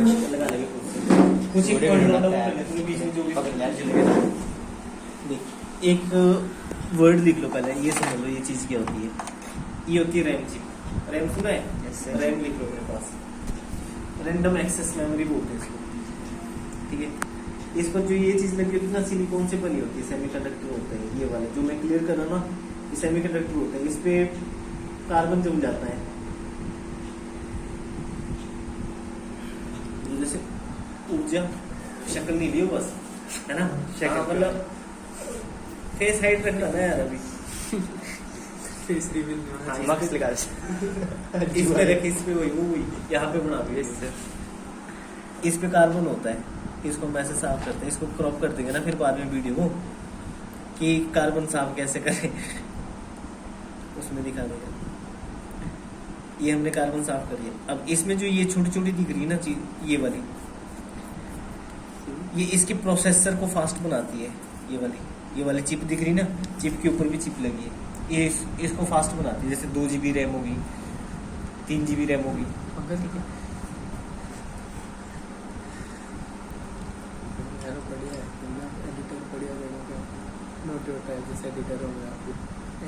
लगा लेंगे कुछ एक पॉइंट ज्यादा वो कर लेते हैं बीच में जो भी चलेगा। देख एक वर्ड लिख लो पहले, ये समझ लो ये चीज क्या होती है। ये होती है रैम चिप। रैम सुना है? रैम लिख लो अपने पास, रैंडम एक्सेस मेमोरी बोलते हैं इसको, ठीक है। इस पर जो ये चीज लगी होती है ना, सिलिकॉन से बनी होती है, सेमीकंडक्टर होते हैं ये वाले जो मैं क्लियर कर रहा हूँ ना, ये सेमीकंडक्टर होते हैं। इस पे कार्बन जम जाता है, जैसे ऊर्जा शक्ल नहीं लियो बस, है ना? शक्ल मतलब फेस हाइट रखना ना यार अभी। फेस रिवील मार्क्स लगा इस पे रख, इस पे वही यहाँ पे बना दिया इससे। इस पे कार्बन होता है, इसको हम ऐसे साफ करते हैं, इसको क्रॉप कर देंगे ना फिर बाद में वीडियो को कि कार्बन साफ कैसे करें उसमें दिखा देगा। ये हमने कार्बन साफ करी है। अब इसमें जो ये छोटी छोटी दिख रही है ना चीज, ये इसके प्रोसेसर को फास्ट बनाती है। ये वाली चिप दिख रही ना, चिप के ऊपर भी चिप लगी है, ये इसको फास्ट बनाती है। जैसे 2 GB रैम होगी, 3 GB रैम होगी, ठीक है। एडिटर बढ़िया नोट होता है, जैसे एडिटर हो गया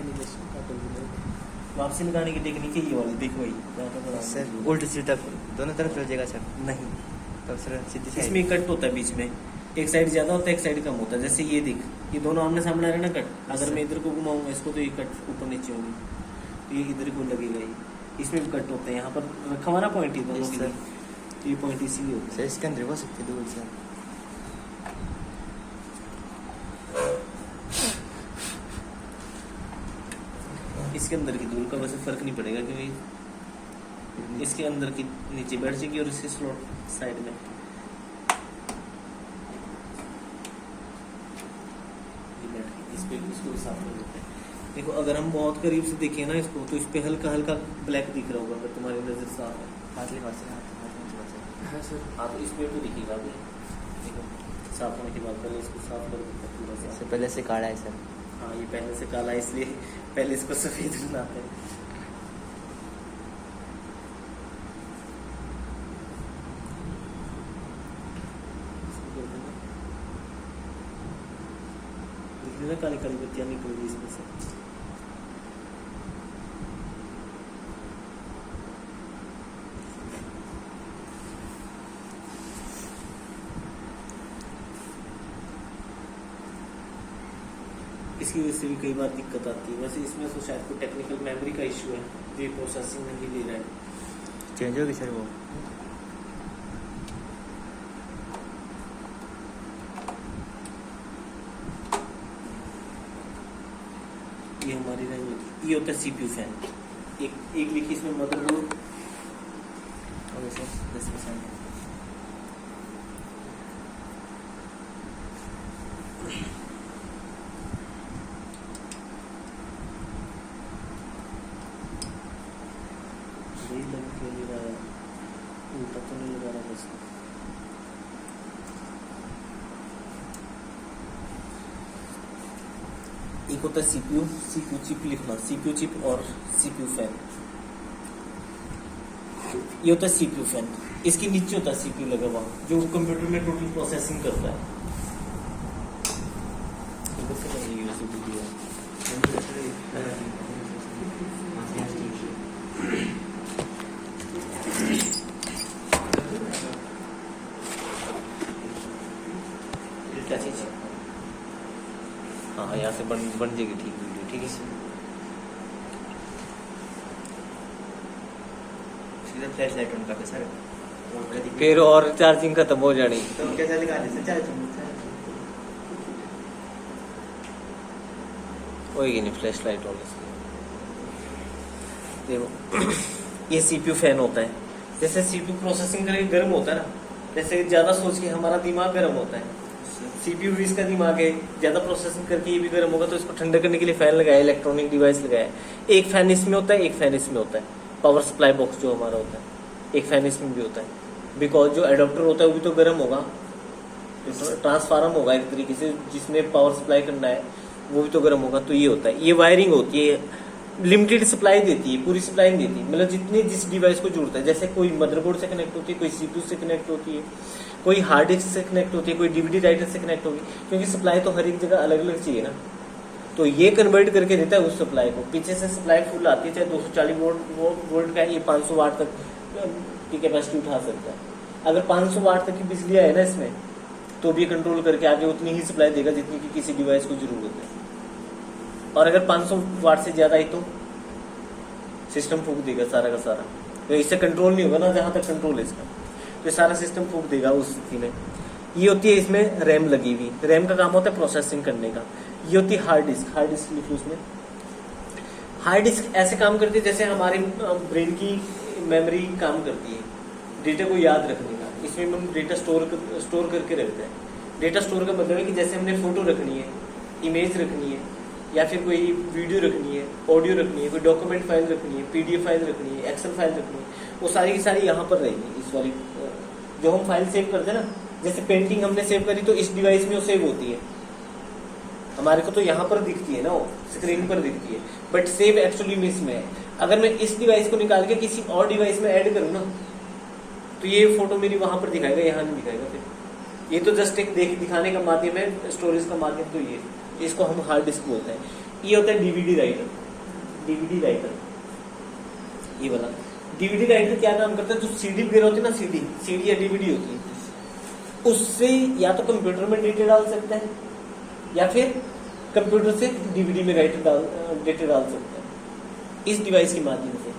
एनिमेशन का तो वापसी लगाने की टेक्निक है ये वाली, देखो वही सर उल्ट सीधा दोनों तरफ चल जाएगा सर। नहीं, तब सर सीधी इसमें कट होता है बीच में, एक साइड ज्यादा होता है एक साइड कम होता है। जैसे ये देख, ये दोनों आमने सामने आ रहे हैं ना कट, अगर मैं इधर को घुमाऊंगा इसको तो ये कट ऊपर नीचे होगी, तो ये इधर को लगेगा ही। इसमें भी कट होते हैं, यहाँ पर रखा हुआ ना पॉइंट, ये दोनों के लिए, तो ये पॉइंट इसीलिए होता सर इसके अंदर हो सकते दूर से। है। इसके अंदर की दूर का वैसे फर्क नहीं पड़ेगा, क्योंकि इसके अंदर की नीचे बैठ जाएगी और इसके स्लॉट साइड में इस पे इसको साफ कर देते हैं। देखो अगर हम बहुत करीब से देखें ना इसको, तो इस पे हल्का हल्का ब्लैक दिख रहा होगा अगर तुम्हारी नजर साफ है। हाथ लगा से हाँ सर। हाँ तो इस पे तो दिखेगा भी। देखो साफ होने के बाद पहले इसको साफ कर देते हैं पूरा सा। इससे पहले से काला है सर। हाँ ये पहले से काला है, इसलिए पहले इसको सफेद बनाते हैं। काली काली बत्तियां निकल रही इसमें से। इसकी वजह से भी कई बार दिक्कत आती है। वैसे इसमें तो शायद कोई टेक्निकल मेमोरी का इशू है, जो प्रोसेसिंग नहीं ले रहा है। चेंज होगी सर वो। ये हमारी रैम होती है। ये होता है CPU फैन। एक लिखी इसमें मदरबोर्ड ओके सर 10%। उल्टा तो नहीं लगा रहा बस। एक होता है CPU चिप लिखना, CPU चिप और CPU फैन। ये होता है CPU फैन, इसके नीचे होता है CPU लगा हुआ, जो कंप्यूटर में टोटल प्रोसेसिंग करता है। क्या चीज? हाँ यहाँ से बन जाएगी ठीक वीडियो, ठीक है। सीधा फ्लैश लाइट ऑन करके सर। फिर और चार्जिंग खत्म हो जानी तो कैसे लगा दे सर? होएगी नहीं फ्लैश लाइट ऑन इसकी। देखो ये CPU फैन होता है। जैसे CPU प्रोसेसिंग करके गर्म होता है ना, जैसे ज्यादा सोच के हमारा दिमाग गर्म होता है, CPU भी इसका दिमाग है, ज्यादा प्रोसेसिंग करके ये भी गर्म होगा, तो इसको ठंडा करने के लिए फैन लगाया, इलेक्ट्रॉनिक डिवाइस लगाया। एक फैन इसमें होता है, एक फैन इसमें होता है। पावर सप्लाई बॉक्स जो हमारा होता है, एक फैन इसमें भी होता है, बिकॉज जो एडाप्टर होता है वो भी तो गर्म होगा, ट्रांसफार्मर होगा एक तरीके से जिसमें पावर सप्लाई करना है, वो भी तो गर्म होगा। तो ये होता है, ये वायरिंग होती है लिमिटेड सप्लाई देती है, पूरी सप्लाई नहीं देती, मतलब जितनी जिस डिवाइस को जुड़ता है, जैसे कोई मदरबोर्ड से कनेक्ट होती है, कोई सीपीयू से कनेक्ट होती है, कोई हार्ड डिस्क से कनेक्ट होती है, कोई डीवीडी राइटर से कनेक्ट होगी, क्योंकि सप्लाई तो हर एक जगह अलग अलग चाहिए ना। तो ये कन्वर्ट करके देता है उस सप्लाई को। पीछे से सप्लाई फुल आती है, चाहे 240 वोल्ट का है, ये 500 वाट तक की कैपेसिटी उठा सकता है। अगर 500 वाट तक की बिजली आए ना इसमें, तो भी कंट्रोल करके आगे उतनी ही सप्लाई देगा जितनी की किसी डिवाइस को जरूरत है। और अगर 500 वाट से ज्यादा आई तो सिस्टम फूक देगा सारा का सारा। तो इससे कंट्रोल नहीं होगा ना, जहां तक कंट्रोल है इसका, तो सारा सिस्टम फूक देगा उस स्थिति में। ये होती है इसमें रैम लगी हुई। रैम का काम होता है प्रोसेसिंग करने का। ये होती है हार्ड डिस्क। हार्ड डिस्क लिखो उसमें। हार्ड डिस्क ऐसे काम करती है जैसे हमारे ब्रेन की मेमोरी काम करती है, डेटा को याद रखने का। इसमें हम डेटा स्टोर करके रखते हैं। डेटा स्टोर का मतलब है कि जैसे हमने फोटो रखनी है, इमेज रखनी है, या फिर कोई वीडियो रखनी है, ऑडियो रखनी है, कोई डॉक्यूमेंट फाइल रखनी है, पीडीएफ फाइल रखनी है, एक्सेल फाइल रखनी है, वो सारी की सारी यहाँ पर रहेगी। इस वाली जो हम फाइल सेव करते हैं ना, जैसे पेंटिंग हमने सेव करी तो इस डिवाइस में वो सेव होती है। हमारे को तो यहाँ पर दिखती है ना, वो स्क्रीन पर दिखती है, बट सेव एक्चुअली में इसमें है। अगर मैं इस डिवाइस को निकाल के किसी और डिवाइस में ऐड करूँ ना, तो ये फोटो मेरी वहां पर दिखाएगा, यहाँ नहीं दिखाएगा। फिर ये तो जस्ट एक दिखाने का माध्यम है, स्टोरेज का माध्यम तो ये, इसको हम हार्ड डिस्क बोलते हैं। ये होता है डीवीडी राइटर। डीवीडी राइटर ये वाला डीवीडी राइटर क्या काम करता है? जो सीडी प्लेयर होती है ना, सीडी या डीवीडी होती है, उससे या तो कंप्यूटर में डेटा डाल सकता है, या फिर कंप्यूटर से डीवीडी में डेटा डाल सकता है इस डिवाइस के माध्यम से।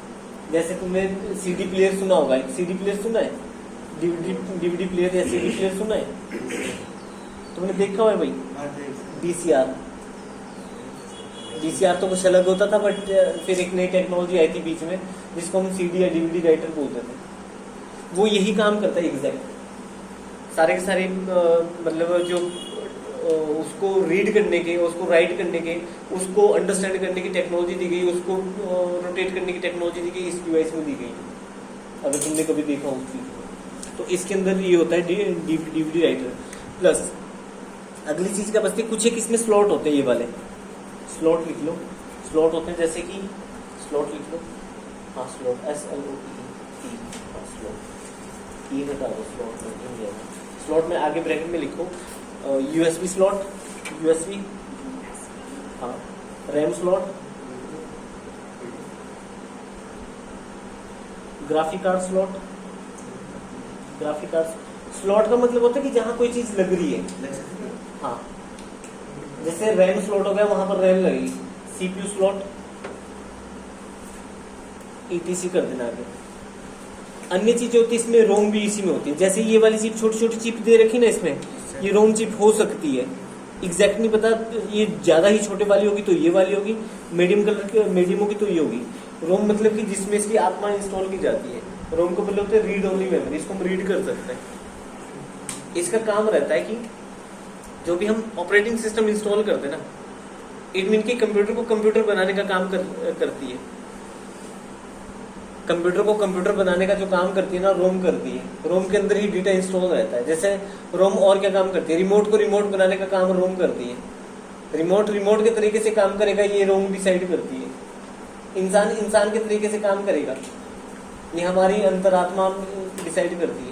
जैसे तुमने सीडी प्लेयर सुना होगा, एक सीडी प्लेयर सुना है, डीवीडी प्लेयर या सीडी प्लेयर सुना है? तुमने देखा हुआ है भाई? डीसीआर तो कुछ अलग होता था, बट फिर एक नई टेक्नोलॉजी आई थी बीच में जिसको हम सीडी या डीवीडी राइटर बोलते थे। वो यही काम करता है एग्जैक्ट। सारे के सारे मतलब जो उसको रीड करने के, उसको राइट करने के, उसको अंडरस्टैंड करने की टेक्नोलॉजी दी गई, उसको रोटेट करने की टेक्नोलॉजी दी गई, इस डिवाइस में दी गई। अगर तुमने कभी देखा उस चीज तो इसके अंदर ये होता है डीवीडी राइटर। प्लस अगली चीज क्या बचती है, कुछ एक इसमें स्लॉट होते हैं, ये वाले स्लॉट लिख लो। स्लॉट होते हैं जैसे कि स्लॉट लिख लो, हाँ स्लॉट, SLOT, हाँ स्लॉट, ये हटा दो, स्लॉट में आगे ब्रैकेट में लिखो USB स्लॉट, USB, हाँ RAM slot, graphic card slot. Graphic card slot का मतलब होता है कि जहां कोई चीज लग रही है, हाँ जैसे रैम स्लॉट हो गया, वहां पर रैम लगेगी। CPU स्लॉट, ETC कर देना आगे। अन्य चीजें होती है इसमें, रोम भी इसी में होती है। जैसे ये वाली चिप, छोटी छोटी चिप दे रखी ना इसमें, ये रोम चिप हो सकती है, एग्जैक्ट नहीं पता, ये ज्यादा ही छोटे वाली होगी तो ये वाली होगी, मीडियम कलर की मीडियम होगी तो ये होगी। रोम मतलब कि जिसमें इसकी आत्मा इंस्टॉल की जाती है। रोम को मतलब होता है रीड ओनली मेमोरी, इसको हम रीड कर सकते हैं। इसका काम रहता है कि जो भी हम ऑपरेटिंग सिस्टम इंस्टॉल करते हैं ना, इट मीन कि कंप्यूटर को कंप्यूटर बनाने का काम करती है। कंप्यूटर को कंप्यूटर बनाने का जो काम करती है ना, रोम करती है। रोम के अंदर ही डेटा इंस्टॉल रहता है। जैसे रोम और क्या काम करती है, रिमोट को रिमोट बनाने का काम रोम करती है। रिमोट के तरीके से काम करेगा, ये रोम डिसाइड करती है। इंसान के तरीके से काम करेगा, ये हमारी अंतरात्मा डिसाइड करती है।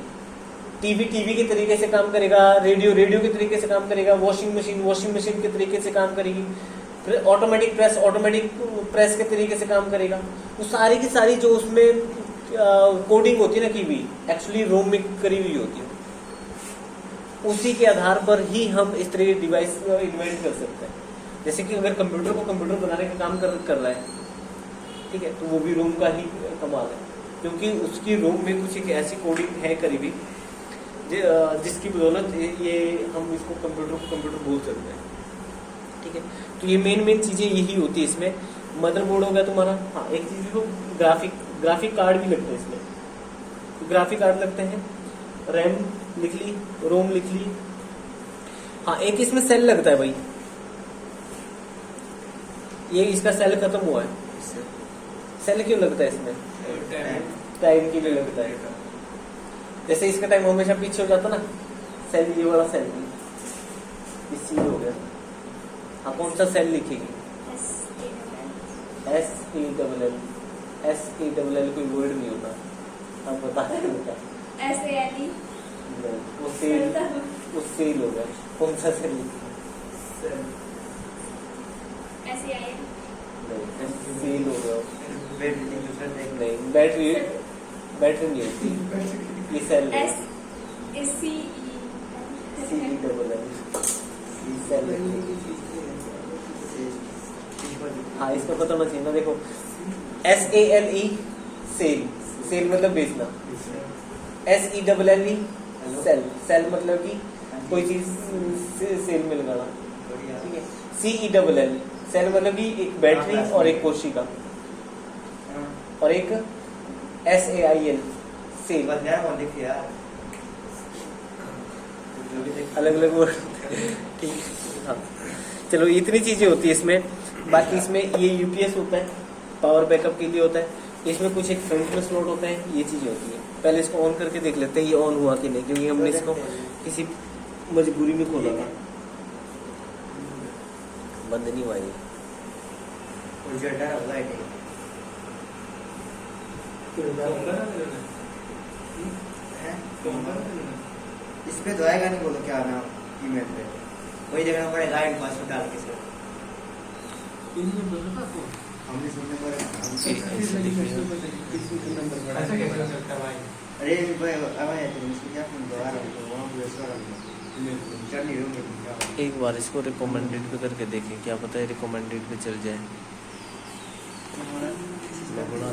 टीवी के तरीके से काम करेगा, रेडियो के तरीके से काम करेगा, वॉशिंग मशीन के तरीके से काम करेगी, ऑटोमेटिक प्रेस के तरीके से काम करेगा। वो सारी की सारी जो उसमें कोडिंग होती है ना की भी, एक्चुअली रोम में करी हुई होती है। उसी के आधार पर ही हम इस तरह के डिवाइस इन्वेंट कर सकते हैं। जैसे कि अगर कंप्यूटर को कंप्यूटर बनाने का काम कर रहा है, ठीक है, तो वो भी रोम का ही कमाल है, क्योंकि उसकी रोम में कुछ एक ऐसी कोडिंग है करी हुई जिसकी बदौलत ये हम इसको कंप्यूटर बोल सकते हैं। ठीक है, तो ये मेन चीजें यही होती है इसमें। मदरबोर्ड हो गया तुम्हारा, हाँ एक चीज को ग्राफिक कार्ड भी लगते हैं इसमें। ग्राफिक कार्ड लगते हैं, रैम लिख ली, रोम लिख ली। हाँ एक इसमें सेल लगता है भाई, ये इसका सेल खत्म हुआ है। सेल क्यों लगता है इसमें? टाइम के लिए लगता है। जैसे इसका टाइम हमेशा पीछे हो जाता ना, सेल ये वाला सेल इस चीज हो गया। हाँ कौन सा सेल लिखेगी? S SALL SALL कोई वर्ड नहीं होता, आप बता रहे हो क्या? SALE वो सेल, वो सेल होगा। कौन सा सेल? SAIL नहीं, सेल होगा। बैटरी दूसरा देख नहीं, बैटरी बैटरी नहीं होती, ये सेल है। SCE CELL cell. हाँ, इसको पता होना चाहिए ना। देखो SALE सेल, सेल मतलब बेचना। SELLE सेल, सेल मतलब कि कोई चीज सेल में लगाना, ठीक है। CELL सेल मतलब कि एक बैटरी और एक कोशिका, और एक SAIL सेल, अलग अलग वर्ड, ठीक है। हाँ, चलो इतनी चीजें होती है इसमें। बाकी इसमें ये UPS होता है, पावर बैकअप के लिए होता है। इसमें कुछ एक फ्रंट में स्लॉट होता है, ये चीजें होती है। पहले इसको ऑन करके देख लेते हैं ये ऑन हुआ कि नहीं, क्योंकि हमने इसको किसी मजबूरी में खोला था। बंद नहीं हुआ ये। इस पे तो आएगा नहीं, बोलो क्या नाम ईमेल पे वही देखना पड़ेगा पासवर्ड डाल के सर। हमने सुनने पर अरे भाई आवाज आती है, इसमें क्या फोन दवा रहा हूँ तो वहाँ रेस्टोरेंट में चल नहीं रहा हूँ। एक बार इसको रिकमेंडेड पे करके देखें, क्या पता है रिकमेंडेड पे चल जाए।